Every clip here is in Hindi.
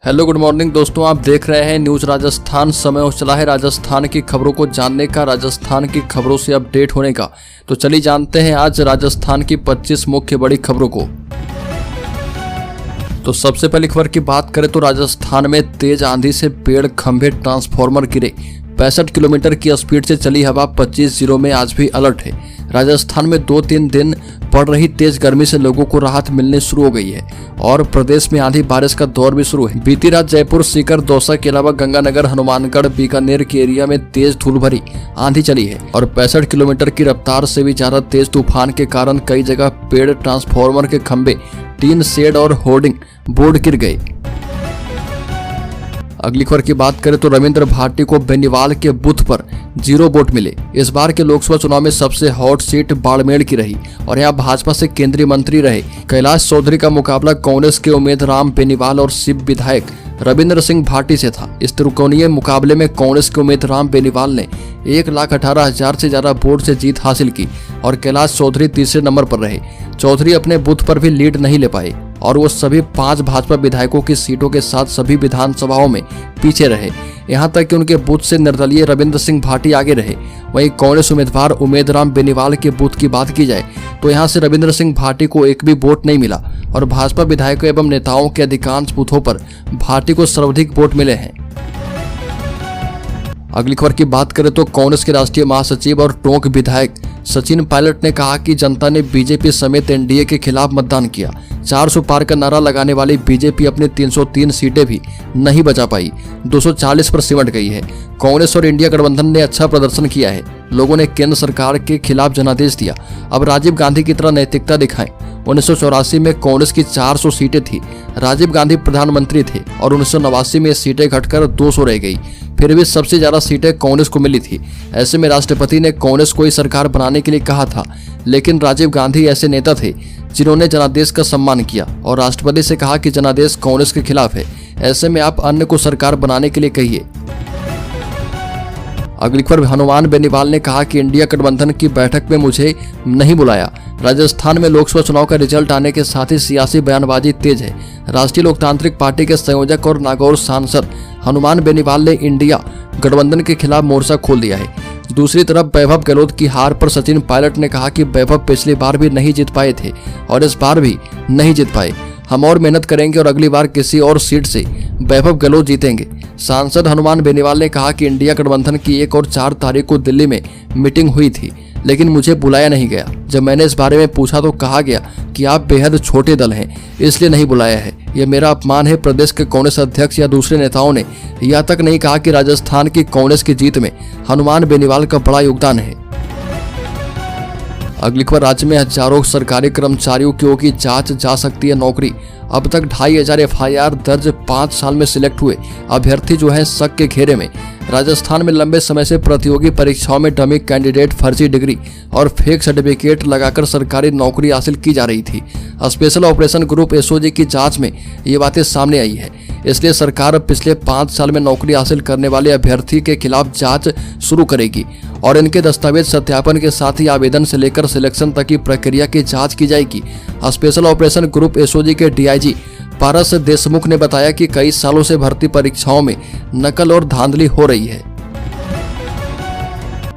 हेलो गुड मॉर्निंग दोस्तों, आप देख रहे हैं न्यूज राजस्थान। समय हो चला है राजस्थान की खबरों को जानने का, राजस्थान की खबरों से अपडेट होने का। तो चलिए जानते हैं आज राजस्थान की 25 मुख्य बड़ी खबरों को। तो सबसे पहली खबर की बात करें तो राजस्थान में तेज आंधी से पेड़, खंभे, ट्रांसफार्मर गिरे। 65 किलोमीटर की स्पीड से चली हवा। 25 जिलों में आज भी अलर्ट है। राजस्थान में 2-3 दिन पड़ रही तेज गर्मी से लोगों को राहत मिलने शुरू हो गई है और प्रदेश में आंधी बारिश का दौर भी शुरू है। बीती रात जयपुर, सीकर, दौसा के अलावा गंगानगर, हनुमानगढ़, बीकानेर के एरिया में तेज धूल भरी आंधी चली है और 65 किलोमीटर की रफ्तार से भी ज्यादा तेज तूफान के कारण कई जगह पेड़, ट्रांसफार्मर के खंभे, टीन शेड और होर्डिंग बोर्ड गिर गए। अगली खबर की बात करें तो रविंद्र भाटी को बेनीवाल के बूथ पर 0 वोट मिले। इस बार के लोकसभा चुनाव में सबसे हॉट सीट बाड़मेर की रही और यहां भाजपा से केंद्रीय मंत्री रहे कैलाश चौधरी का मुकाबला कांग्रेस के उम्मीदवार राम बेनीवाल और शिव विधायक रविंद्र सिंह भाटी से था। इस त्रिकोणीय मुकाबले में कांग्रेस के उम्मीदवार राम बेनीवाल ने 1,18,000 से ज्यादा वोट से जीत हासिल की और कैलाश चौधरी तीसरे नंबर पर रहे। चौधरी अपने बूथ पर भी लीड नहीं ले पाए और वो सभी 5 भाजपा विधायकों की सीटों के साथ सभी विधानसभाओं में पीछे रहे। यहां तक कि उनके बूथ से निर्दलीय रविंद्र सिंह भाटी आगे रहे। वहीं कांग्रेस उम्मीदवार उमेदराम बेनीवाल के बूथ की बात की जाए तो यहां से रविंद्र सिंह भाटी को एक भी वोट नहीं मिला और भाजपा विधायकों एवं नेताओं के अधिकांश बूथों पर भाटी को सर्वाधिक वोट मिले हैं। अगली खबर की बात करें तो कांग्रेस के राष्ट्रीय महासचिव और टोंक विधायक सचिन पायलट ने कहा कि जनता ने बीजेपी समेत एनडीए के खिलाफ मतदान किया। 400 पार का नारा लगाने वाली बीजेपी अपनी 303 सीटें भी नहीं बचा पाई, 240 पर सिमट गई है। कांग्रेस और इंडिया गठबंधन ने अच्छा प्रदर्शन किया है। लोगों ने केंद्र सरकार के खिलाफ जनादेश दिया। अब राजीव गांधी की तरह नैतिकता दिखाएं। 1984 में कांग्रेस की 400 सीटें थी, राजीव गांधी प्रधानमंत्री थे और 1989 में सीटें घटकर 200 रह गई। फिर भी सबसे ज्यादा सीटें कांग्रेस को मिली थी। ऐसे में राष्ट्रपति ने कांग्रेस को ही सरकार बनाने के लिए कहा था, लेकिन राजीव गांधी ऐसे नेता थे जिन्होंने जनादेश का सम्मान किया और राष्ट्रपति से कहा कि जनादेश कांग्रेस के खिलाफ है। ऐसे में आप अन्य को सरकार बनाने के लिए कहिए। अगली खबर, हनुमान बेनीवाल ने कहा कि इंडिया गठबंधन की बैठक में मुझे नहीं बुलाया। राजस्थान में लोकसभा चुनाव का रिजल्ट आने के साथ ही सियासी बयानबाजी तेज है। राष्ट्रीय लोकतांत्रिक पार्टी के संयोजक और नागौर सांसद हनुमान बेनीवाल ने इंडिया गठबंधन के खिलाफ मोर्चा खोल दिया है। दूसरी तरफ वैभव गहलोत की हार पर सचिन पायलट ने कहा कि वैभव पिछली बार भी नहीं जीत पाए थे और इस बार भी नहीं जीत पाए। हम और मेहनत करेंगे और अगली बार किसी और सीट से वैभव गहलोत जीतेंगे। सांसद हनुमान बेनीवाल ने कहा कि इंडिया गठबंधन की 1 और 4 तारीख को दिल्ली में मीटिंग हुई थी, लेकिन मुझे बुलाया नहीं गया। जब मैंने इस बारे में पूछा तो कहा गया कि आप बेहद छोटे दल हैं, इसलिए नहीं बुलाया है। यह मेरा अपमान है। प्रदेश के कांग्रेस अध्यक्ष या दूसरे नेताओं ने यह तक नहीं कहा कि राजस्थान की कांग्रेस की जीत में हनुमान बेनीवाल का बड़ा योगदान है। अगली खबर, राज्य में हजारों सरकारी कर्मचारियों की जांच जा सकती है नौकरी। अब तक 2,500 FIR दर्ज। 5 साल में सिलेक्ट हुए अभ्यर्थी जो है शक के घेरे में। राजस्थान में लंबे समय से प्रतियोगी परीक्षाओं में डमी कैंडिडेट, फर्जी डिग्री और फेक सर्टिफिकेट लगाकर सरकारी नौकरी हासिल की जा रही थी। स्पेशल ऑपरेशन ग्रुप SOG की जांच में ये बातें सामने आई है। इसलिए सरकार पिछले 5 साल में नौकरी हासिल करने वाले अभ्यर्थी के खिलाफ जांच शुरू करेगी और इनके दस्तावेज सत्यापन के साथ ही आवेदन से लेकर सिलेक्शन तक की प्रक्रिया की जांच की जाएगी। स्पेशल ऑपरेशन ग्रुप SOG के DIG पारस देशमुख ने बताया कि कई सालों से भर्ती परीक्षाओं में नकल और धांधली हो रही है।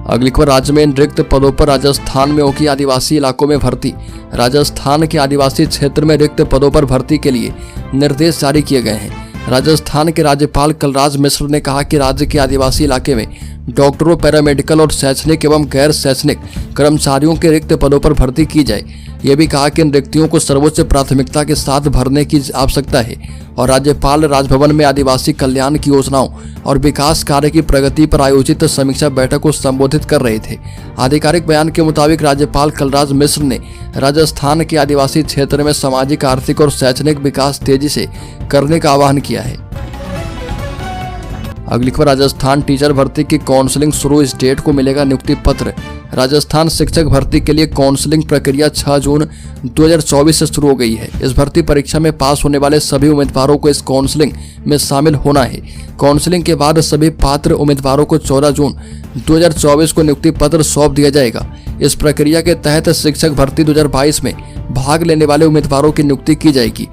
अगली खबर, राज्य में रिक्त पदों पर राजस्थान में होगी आदिवासी इलाकों में भर्ती। राजस्थान के आदिवासी क्षेत्र में रिक्त पदों पर भर्ती के लिए निर्देश जारी किए गए हैं। राजस्थान के राज्यपाल कलराज मिश्र ने कहा कि राज्य के आदिवासी इलाके में डॉक्टरों, पैरामेडिकल और शैक्षणिक एवं गैर शैक्षणिक कर्मचारियों के रिक्त पदों पर भर्ती की जाए। यह भी कहा कि इन रिक्तियों को सर्वोच्च प्राथमिकता के साथ भरने की आवश्यकता है और राज्यपाल राजभवन में आदिवासी कल्याण की योजनाओं और विकास कार्य की प्रगति पर आयोजित समीक्षा बैठक को संबोधित कर रहे थे। आधिकारिक बयान के मुताबिक राज्यपाल कलराज मिश्र ने राजस्थान के आदिवासी क्षेत्र में सामाजिक, आर्थिक और शैक्षणिक विकास तेजी से करने का आह्वान किया है। अगली खबर, राजस्थान टीचर भर्ती की काउंसलिंग शुरू। इस डेट को मिलेगा नियुक्ति पत्र। राजस्थान शिक्षक भर्ती के लिए काउंसलिंग प्रक्रिया 6 जून 2024 से शुरू हो गई है। इस भर्ती परीक्षा में पास होने वाले सभी उम्मीदवारों को इस काउंसलिंग में शामिल होना है। काउंसलिंग के बाद सभी पात्र उम्मीदवारों को 14 जून 2024 को नियुक्ति पत्र सौंप दिया जाएगा। इस प्रक्रिया के तहत शिक्षक भर्ती 2022 में भाग लेने वाले उम्मीदवारों की नियुक्ति की जाएगी।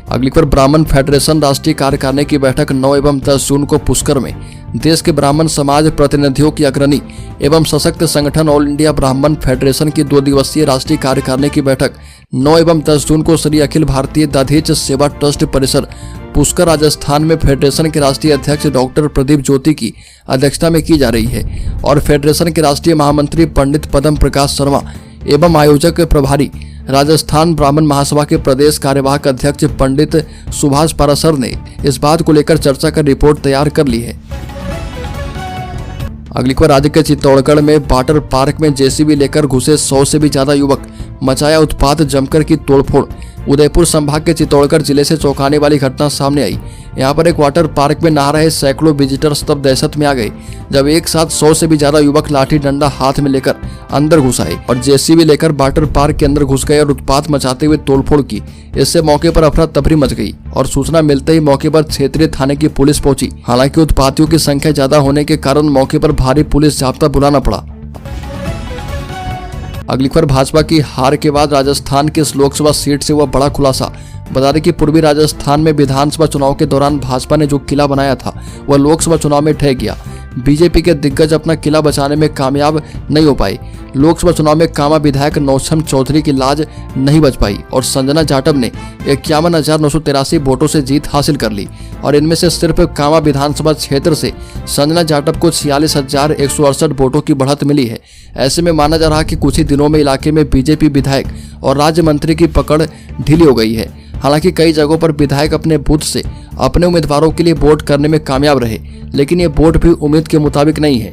अगली खबर, ब्राह्मण फेडरेशन राष्ट्रीय कार्यकारिणी की बैठक 9 एवं 10 जून को पुष्कर में। देश के ब्राह्मण समाज प्रतिनिधियों की अग्रणी एवं सशक्त संगठन ऑल इंडिया ब्राह्मण फेडरेशन की 2 दिवसीय राष्ट्रीय कार्यकारिणी की बैठक 9 एवं 10 जून को श्री अखिल भारतीय दधीच सेवा ट्रस्ट परिसर पुष्कर राजस्थान में फेडरेशन के राष्ट्रीय अध्यक्ष डॉक्टर प्रदीप ज्योति की अध्यक्षता में की जा रही है और फेडरेशन के राष्ट्रीय महामंत्री पंडित पद्म प्रकाश शर्मा एवं आयोजक प्रभारी राजस्थान ब्राह्मण महासभा के प्रदेश कार्यवाहक अध्यक्ष पंडित सुभाष पारासर ने इस बात को लेकर चर्चा कर रिपोर्ट तैयार कर ली है। अगली खबर, राज्य के चित्तौड़गढ़ में वाटर पार्क में जेसीबी लेकर घुसे 100 से भी ज्यादा युवक, मचाया उत्पात, जमकर की तोड़फोड़। उदयपुर संभाग के चित्तौड़गढ़ जिले से चौंकाने वाली घटना सामने आई। यहां पर एक वाटर पार्क में नहा रहे सैकड़ों विजिटर्स तब दहशत में आ गए जब एक साथ 100 से भी ज्यादा युवक लाठी डंडा हाथ में लेकर अंदर घुस आए और जेसीबी लेकर वाटर पार्क के अंदर घुस गए और उत्पात मचाते हुए तोड़फोड़ की। इससे मौके पर अफरा तफरी मच गई और सूचना मिलते ही मौके पर क्षेत्रीय थाने की पुलिस पहुंची। हालांकि उत्पातियों की संख्या ज्यादा होने के कारण मौके पर भारी पुलिस जाब्ता बुलाना पड़ा। अगली खबर, भाजपा की हार के बाद राजस्थान की इस लोकसभा सीट से हुआ बड़ा खुलासा। बता दें कि पूर्वी राजस्थान में विधानसभा चुनाव के दौरान भाजपा ने जो किला बनाया था वह लोकसभा चुनाव में ढह गया। बीजेपी के दिग्गज अपना किला बचाने में कामयाब नहीं हो पाए। लोकसभा चुनाव में कामा विधायक नौशम चौधरी की लाज नहीं बच पाई और संजना जाटव ने 51,983 वोटों से जीत हासिल कर ली और इनमें से सिर्फ कामा विधानसभा क्षेत्र से संजना जाटव को 46,168 वोटों की बढ़त मिली है। ऐसे में माना जा रहा कि कुछ ही दिनों में इलाके में बीजेपी विधायक और राज्य मंत्री की पकड़ ढीली हो गई है। हालांकि कई जगहों पर विधायक अपने बूथ से अपने उम्मीदवारों के लिए वोट करने में कामयाब रहे, लेकिन ये वोट भी उम्मीद के मुताबिक नहीं है।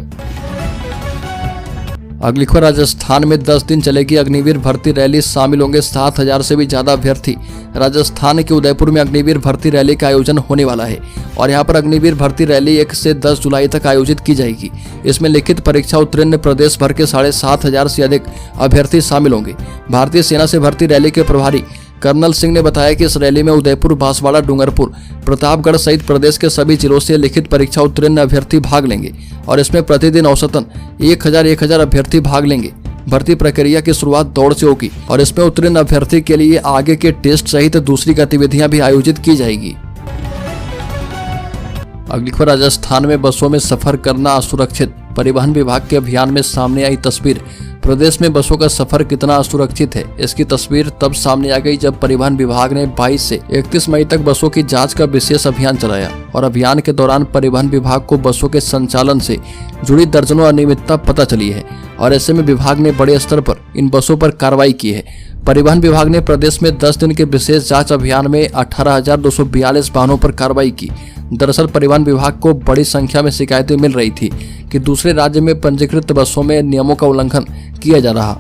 अगली खबर, राजस्थान में 10 दिन चलेगी अग्निवीर भर्ती रैली, शामिल होंगे 7,000 से भी ज्यादा अभ्यर्थी। राजस्थान के उदयपुर में अग्निवीर भर्ती रैली का आयोजन होने वाला है और यहां पर अग्निवीर भर्ती रैली 1 से 10 जुलाई तक आयोजित की जाएगी। इसमें लिखित परीक्षा उत्तीर्ण प्रदेश भर के 7,500 से अधिक अभ्यर्थी शामिल होंगे। भारतीय सेना से भर्ती रैली के प्रभारी कर्नल सिंह ने बताया कि इस रैली में उदयपुर, बांसवाड़ा, डूंगरपुर, प्रतापगढ़ सहित प्रदेश के सभी जिलों से लिखित परीक्षा उत्तीर्ण अभ्यर्थी भाग लेंगे और इसमें प्रतिदिन औसतन 1,000 अभ्यर्थी भाग लेंगे। भर्ती प्रक्रिया की शुरुआत दौड़ से होगी और इसमें उत्तीर्ण अभ्यर्थी के लिए आगे के टेस्ट सहित दूसरी गतिविधियां भी आयोजित की जाएगी। अगली खबर, राजस्थान में बसों में सफर करना असुरक्षित। परिवहन विभाग के अभियान में सामने आई तस्वीर। प्रदेश में बसों का सफर कितना असुरक्षित है, इसकी तस्वीर तब सामने आ गई जब परिवहन विभाग ने 22 से 31 मई तक बसों की जांच का विशेष अभियान चलाया और अभियान के दौरान परिवहन विभाग को बसों के संचालन से जुड़ी दर्जनों अनियमितता पता चली है और ऐसे में विभाग ने बड़े स्तर पर इन बसों पर कार्रवाई की है। परिवहन विभाग ने प्रदेश में 10 दिन के विशेष जांच अभियान में 18,242 वाहनों पर कार्रवाई की। दरअसल परिवहन विभाग को बड़ी संख्या में शिकायतें मिल रही थी कि दूसरे राज्य में पंजीकृत बसों में नियमों का उल्लंघन किया जा रहा।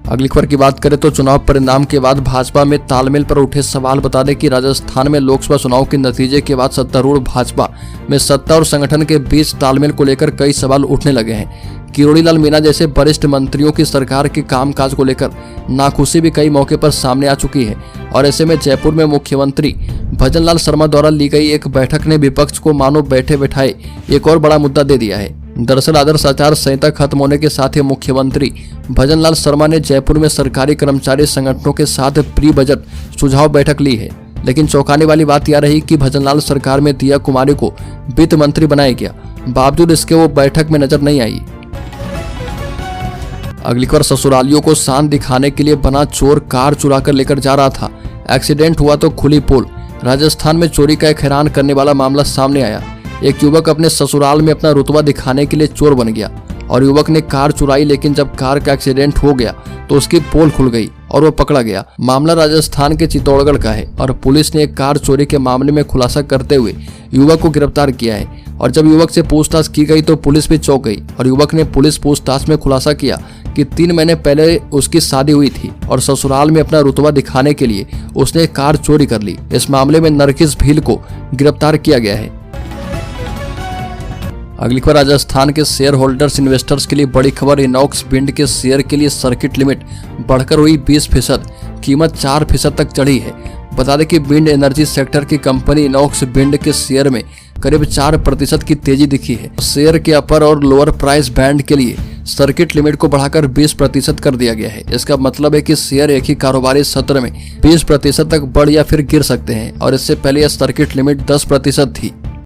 अगली खबर की बात करें तो चुनाव परिणाम के बाद भाजपा में तालमेल पर उठे सवाल। बता दें कि राजस्थान में लोकसभा चुनाव के नतीजे के बाद सत्तारूढ़ भाजपा में सत्ता और संगठन के बीच तालमेल को लेकर कई सवाल उठने लगे हैं। किरोड़ी लाल मीणा जैसे वरिष्ठ मंत्रियों की सरकार के कामकाज को लेकर नाखुशी भी कई मौके पर सामने आ चुकी है और ऐसे में जयपुर में मुख्यमंत्री भजनलाल शर्मा द्वारा ली गई एक बैठक ने विपक्ष को मानो बैठे बैठाए एक और बड़ा मुद्दा दे दिया है। दरअसल आदर्श आचार संहिता खत्म होने के साथ ही मुख्यमंत्री भजनलाल शर्मा ने जयपुर में सरकारी कर्मचारी संगठनों के साथ प्री बजट सुझाव बैठक ली है। लेकिन चौंकाने वाली बात यह रही कि भजनलाल सरकार में दिया कुमारी को वित्त मंत्री बनाया गया, बावजूद इसके वो बैठक में नजर नहीं आई। अगली खबर, ससुरालियों को शान दिखाने के लिए बना चोर कार चुरा कर लेकर जा रहा था, एक्सीडेंट हुआ तो खुली पोल। राजस्थान में चोरी का एक हैरान करने वाला मामला सामने आया। एक युवक अपने ससुराल में अपना रुतबा दिखाने के लिए चोर बन गया और युवक ने कार चुराई, लेकिन जब कार का एक्सीडेंट हो गया तो उसकी पोल खुल गई और वो पकड़ा गया। मामला राजस्थान के चित्तौड़गढ़ का है और पुलिस ने एक कार चोरी के मामले में खुलासा करते हुए युवक को गिरफ्तार किया है और जब युवक से पूछताछ की गई तो पुलिस भी चौंक गई और युवक ने पुलिस पूछताछ में खुलासा किया कि 3 महीने पहले उसकी शादी हुई थी और ससुराल में अपना रुतबा दिखाने के लिए उसने एक कार चोरी कर ली। इस मामले में नरगिस भील को गिरफ्तार किया गया है। अगली खबर, राजस्थान के शेयर होल्डर्स इन्वेस्टर्स के लिए बड़ी खबर। इनॉक्स विंड के शेयर के लिए सर्किट लिमिट बढ़कर हुई 20%, कीमत 4% तक चढ़ी है। बता दें कि विंड एनर्जी सेक्टर की कंपनी इनॉक्स विंड के शेयर में करीब 4% की तेजी दिखी है। शेयर के अपर और लोअर प्राइस बैंड के लिए सर्किट लिमिट को बढ़ाकर 20% कर दिया गया है। इसका मतलब है कि शेयर एक ही कारोबारी सत्र में 20% तक बढ़ या फिर गिर सकते हैं और इससे पहले यह सर्किट लिमिट 10% थी।